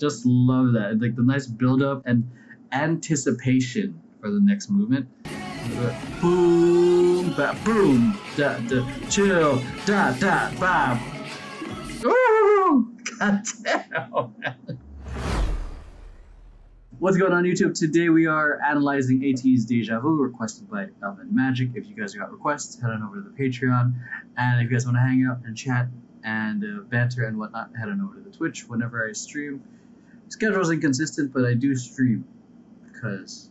Just love that. Like the nice build up and anticipation for the next movement. Boom, ba, boom, da, da, chill, da, da, ba. Ooh, God damn, man. What's going on YouTube? Today we are analyzing ATEEZ Deja Vu, requested by Elvin Magic. If you guys got requests, head on over to the Patreon. And if you guys want to hang out and chat and banter and whatnot, head on over to the Twitch whenever I stream. Schedule's inconsistent, but I do stream because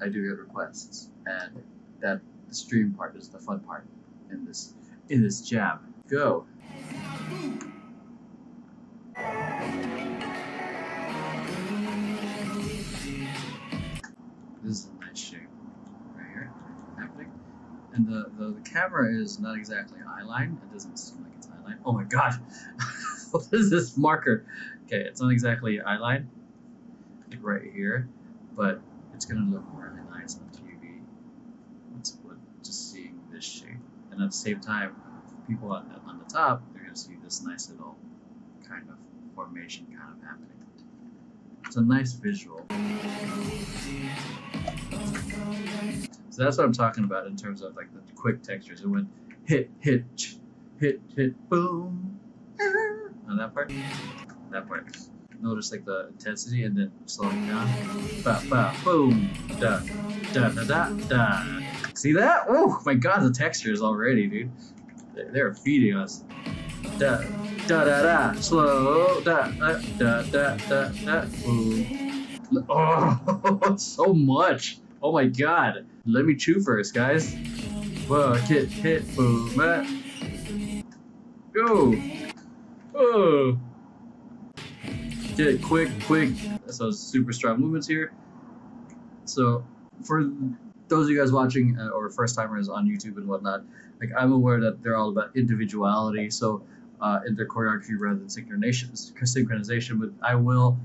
I do get requests, and that the stream part is the fun part in this jam. Go. This is a nice shape right here happening, and the camera is not exactly eyeline. It doesn't seem like it's eyeline. Oh my god, what is this marker? Okay, it's not exactly eyeline, like right here, but it's gonna look really nice on TV. Just seeing this shape, and at the same time, people on the top, they're gonna see this nice little kind of formation kind of happening. It's a nice visual. So that's what I'm talking about in terms of like the quick textures. It went hit, hit, hit, hit, boom. On that part. Notice like the intensity and then slowing down. Ba ba boom. Da da da da da. See that? Oh my god, the textures already, dude. They're feeding us. Da da da da. Slow. Da da da da da da. Boom. Oh, so much. Oh my god. Let me chew first, guys. Whoa, hit, boom. Go. Oh. Get it quick. So super strong movements here. So for those of you guys watching or first timers on YouTube and whatnot, like I'm aware that they're all about individuality. So in their choreography rather than synchronization, but I will,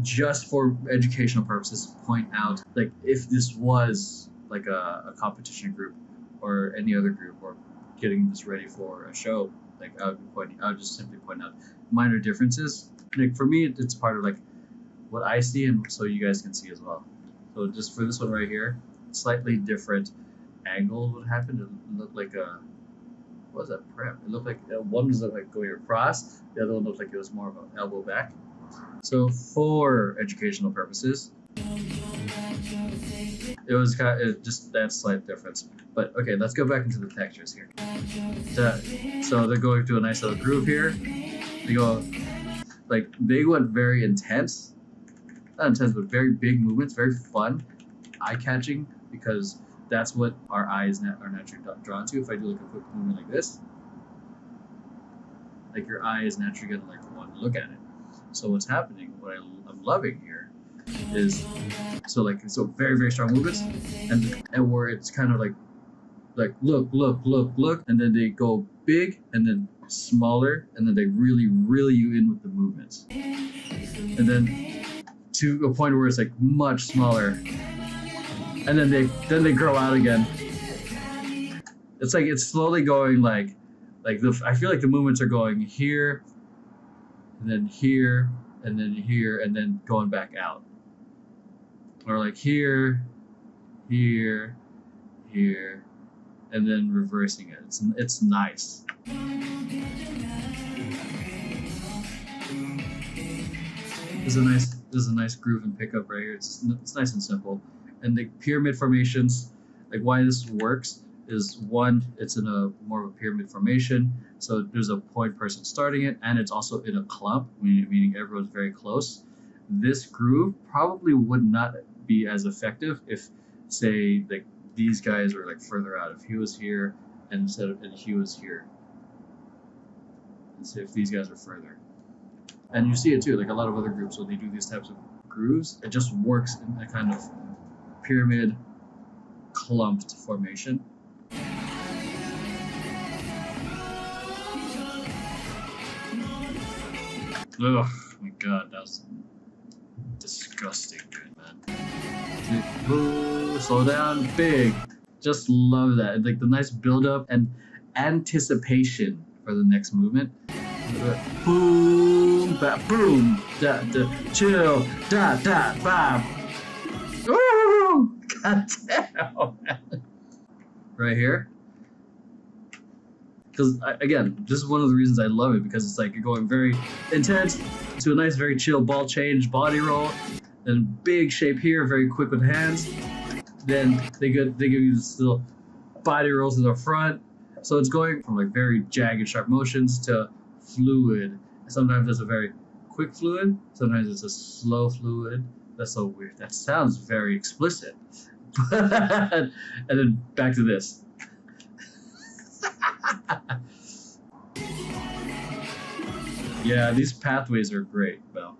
just for educational purposes, point out like if this was like a competition group or any other group or getting this ready for a show, like I would just simply point out minor differences. Like for me, it's part of like what I see, and so you guys can see as well. So just for this one right here, slightly different angle would happen. It looked like a, what was that prep? It looked like one was like going across, the other one looked like it was more of an elbow back. So for educational purposes, it was kind of just that slight difference. But okay, let's go back into the textures here. So they're going through a nice little groove here. They go, like they went very intense, not intense, but very big movements, very fun, eye-catching, because that's what our eyes are naturally drawn to. If I do like a quick movement like this, like your eye is naturally gonna like want to look at it. So what's happening, what I'm loving here is, so very strong movements, and where it's kind of like look, and then they go big and then smaller, and then they really reel you in with the movements, and then to a point where it's like much smaller, and then they grow out again. It's like it's slowly going like I feel like the movements are going here, and then here, and then here, and then going back out, or like here, and then reversing it. It's nice. This is a nice groove and pickup right here. It's nice and simple. And the pyramid formations, like why this works is, one, it's in a more of a pyramid formation, so there's a point person starting it, and it's also in a clump, meaning everyone's very close. This groove probably would not be as effective if, say, like these guys were like further out. If he was here and he was here, and so if these guys are further. And you see it too, like a lot of other groups, when they do these types of grooves, it just works in a kind of pyramid clumped formation. Oh my god, that was disgusting, man. Ooh, slow down, big. Just love that. Like the nice build up and anticipation for the next movement. Boom, ba, boom, da, da, chill, da, da, bam. Ooh, God damn. Right here. Because, again, this is one of the reasons I love it, because it's like you're going very intense to a nice, very chill ball change, body roll, then big shape here, very quick with hands. Then they give you this little body rolls to the front. So it's going from like very jagged, sharp motions to fluid. Sometimes it's a very quick fluid, sometimes it's a slow fluid. That's so weird. That sounds very explicit. And then back to this. Yeah, these pathways are great, Belle.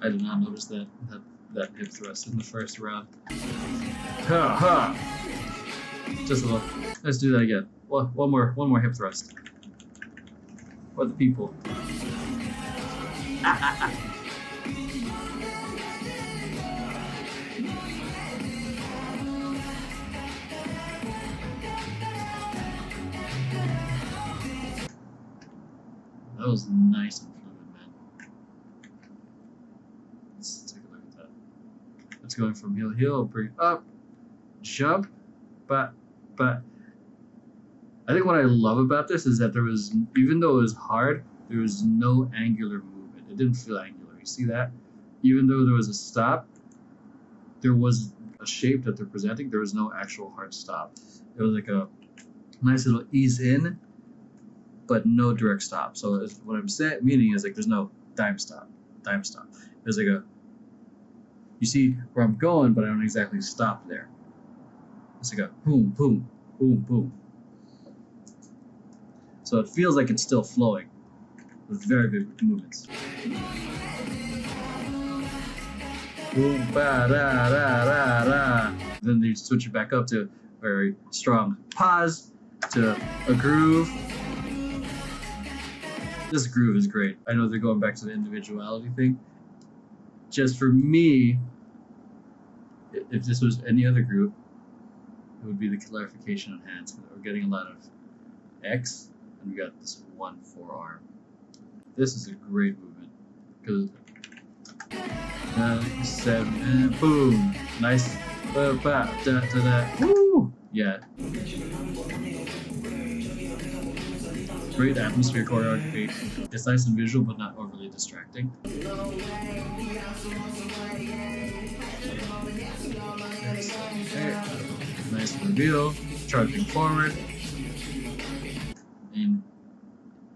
I did not notice that hip thrust in the first round. Ha ha! Just a little. Let's do that again. One more hip thrust. For the people. That was nice and fluid, man. Let's take a look at that. It's going from heel, heel, bring up, jump, but I think what I love about this is that there was, even though it was hard, there was no angular movement. It didn't feel angular. You see that? Even though there was a stop, there was a shape that they're presenting. There was no actual hard stop. It was like a nice little ease in, but no direct stop. So what I'm saying, meaning is like there's no dime stop. There's like a, you see where I'm going, but I don't exactly stop there. It's like a boom, boom, boom, boom. So it feels like it's still flowing with very big movements. Boom, ba, da, da, da, da. Then you switch it back up to very strong pause, to a groove. This groove is great. I know they're going back to the individuality thing. Just for me, if this was any other group, it would be the clarification on hands. We're getting a lot of X, and we got this one forearm. This is a great movement because 7 and boom, nice. Da, da, da. Woo! Yeah. Great atmosphere choreography. It's nice and visual, but not overly distracting. Nice reveal, charging forward. And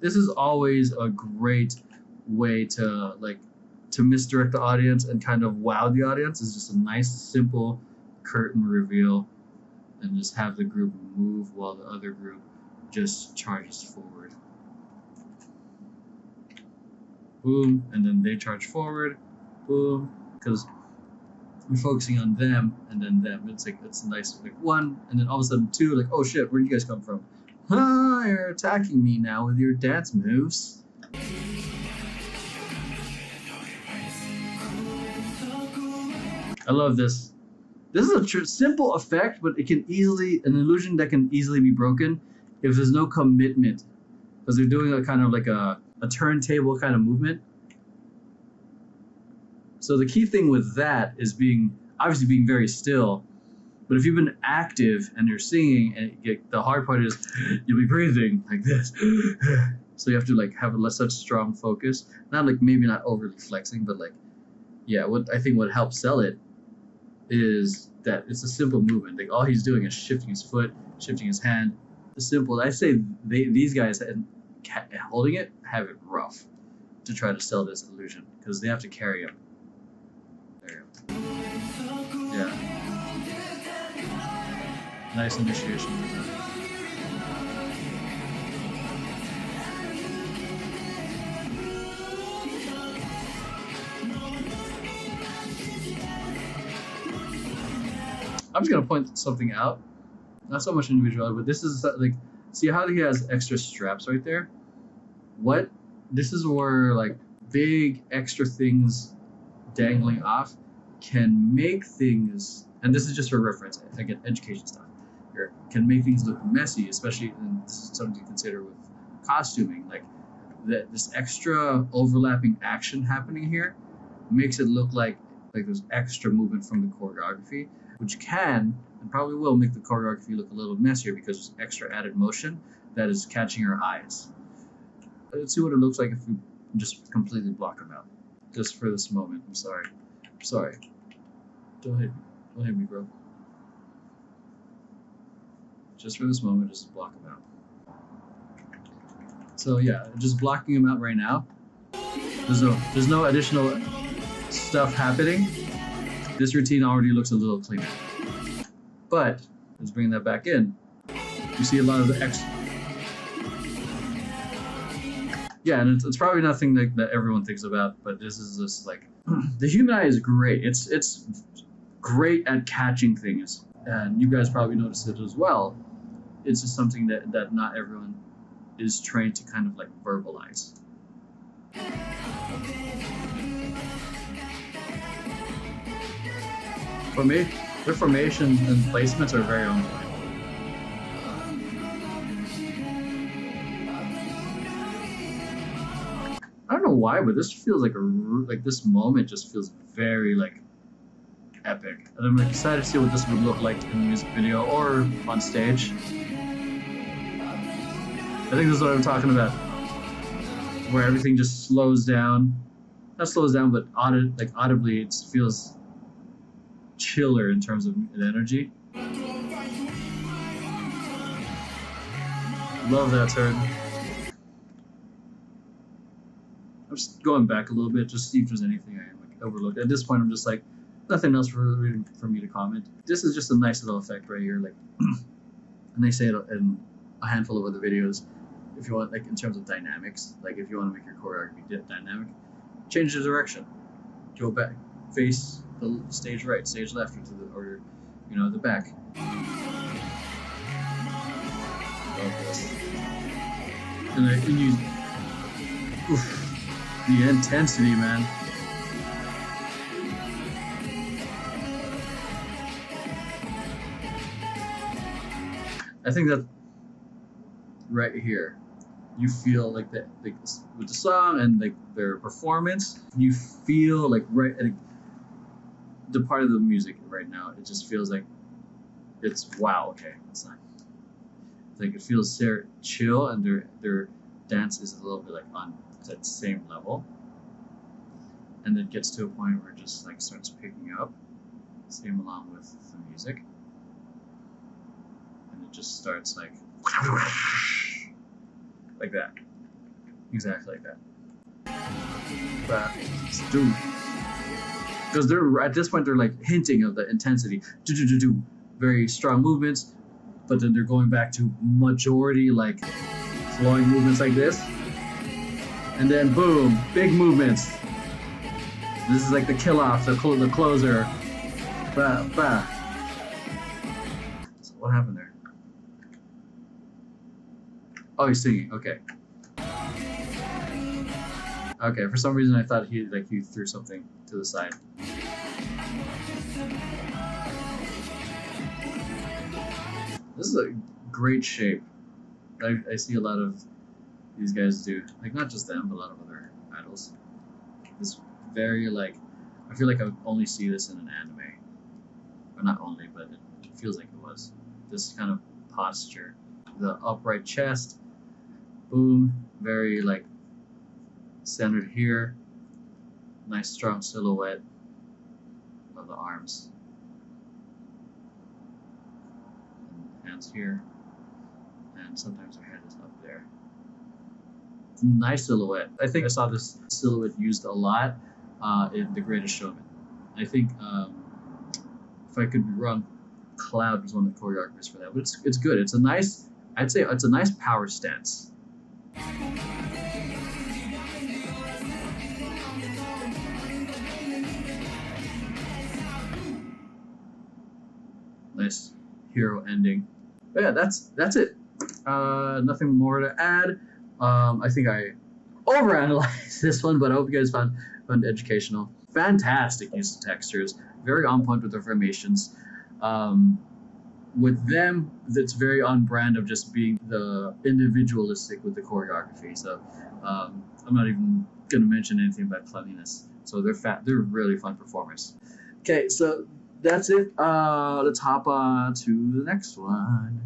this is always a great way to misdirect the audience and kind of wow the audience. It's just a nice, simple curtain reveal, and just have the group move while the other group just charges forward. Boom, and then they charge forward. Boom, because we're focusing on them and then them. It's nice, like one, and then all of a sudden two, like, oh shit, where did you guys come from? Huh, you're attacking me now with your dance moves. I love this. This is a simple effect, but it can easily, an illusion that can easily be broken if there's no commitment. Because they're doing a kind of like a turntable kind of movement. So the key thing with that is obviously being very still. But if you've been active and you're singing, and the hard part is you'll be breathing like this. So you have to like have such strong focus. Maybe not overly flexing, but what I think would help sell it is that it's a simple movement. Like all he's doing is shifting his foot, shifting his hand. It's simple. I say these guys holding it have it rough to try to sell this illusion because they have to carry him. There you go. Yeah. Nice initiation. I'm just gonna point something out. Not so much individuality, but this is see how he has extra straps right there? This is where big extra things dangling off can make things, and this is just for reference, again, education stuff here, can make things look messy, especially, and this is something to consider with costuming, like this extra overlapping action happening here makes it look like there's extra movement from the choreography, which can and probably will make the choreography look a little messier because there's extra added motion that is catching our eyes. Let's see what it looks like if we just completely block them out. Just for this moment. I'm sorry. Don't hit me, bro. Just for this moment, just block them out. So yeah, just blocking them out right now. There's no additional stuff happening. This routine already looks a little cleaner. But let's bring that back in. You see a lot of the extra. Yeah, and it's probably nothing that everyone thinks about, but this is just like the human eye is great. It's great at catching things, and you guys probably noticed it as well. It's just something that not everyone is trained to kind of like verbalize. For me, their formations and placements are very on point. I don't know why, but this feels like this moment just feels very like epic, and I'm excited to see what this would look like in the music video or on stage. I think this is what I'm talking about, where everything just slows down. Not slows down, but audibly, it feels chiller in terms of the energy. Love that turn. I'm just going back a little bit, just see if there's anything I like overlooked. At this point, I'm just like, nothing else for me to comment. This is just a nice little effect right here, like, and they say it in a handful of other videos. If you want, like, in terms of dynamics, like if you want to make your choreography dynamic, change the direction, go back, face the stage right, stage left, or the back. Love this. And you, the intensity, man. I think that right here, you feel like that, like with the song and like their performance, you feel like the part of the music right now. It just feels like it's wow. Okay, it's not. It's like it feels chill, and their dance is a little bit like on that same level, and it gets to a point where it just like starts picking up, same along with the music, and it just starts like that, exactly like that. But dude, because they're at this point they're like hinting of the intensity, very strong movements, but then they're going back to majority like flowing movements like this, and then boom, big movements. This is like the kill off, the closer. Bah, bah. So what happened there? Oh, he's singing. Okay. Okay. For some reason, I thought he threw something to the side. This is a great shape. I see a lot of these guys do, like not just them, but a lot of other idols. This very like, I feel like I would only see this in an anime, or not only, but it feels like it was. This kind of posture, the upright chest, boom, very like centered here, nice strong silhouette of the arms, and hands here, and sometimes their head is up there. Nice silhouette. I think I saw this silhouette used a lot in The Greatest Showman. I think if I could be wrong, Cloud was one of the choreographers for that, but it's good. It's a nice, I'd say it's a nice power stance. Nice hero ending. But yeah, that's it. Nothing more to add. I think I overanalyzed this one, but I hope you guys found it educational. Fantastic use of textures, very on point with the formations. with them, that's very on brand of just being the individualistic with the choreography. So I'm not even gonna mention anything about cleanliness. So they're really fun performers. Okay, so that's it. Let's hop on to the next one.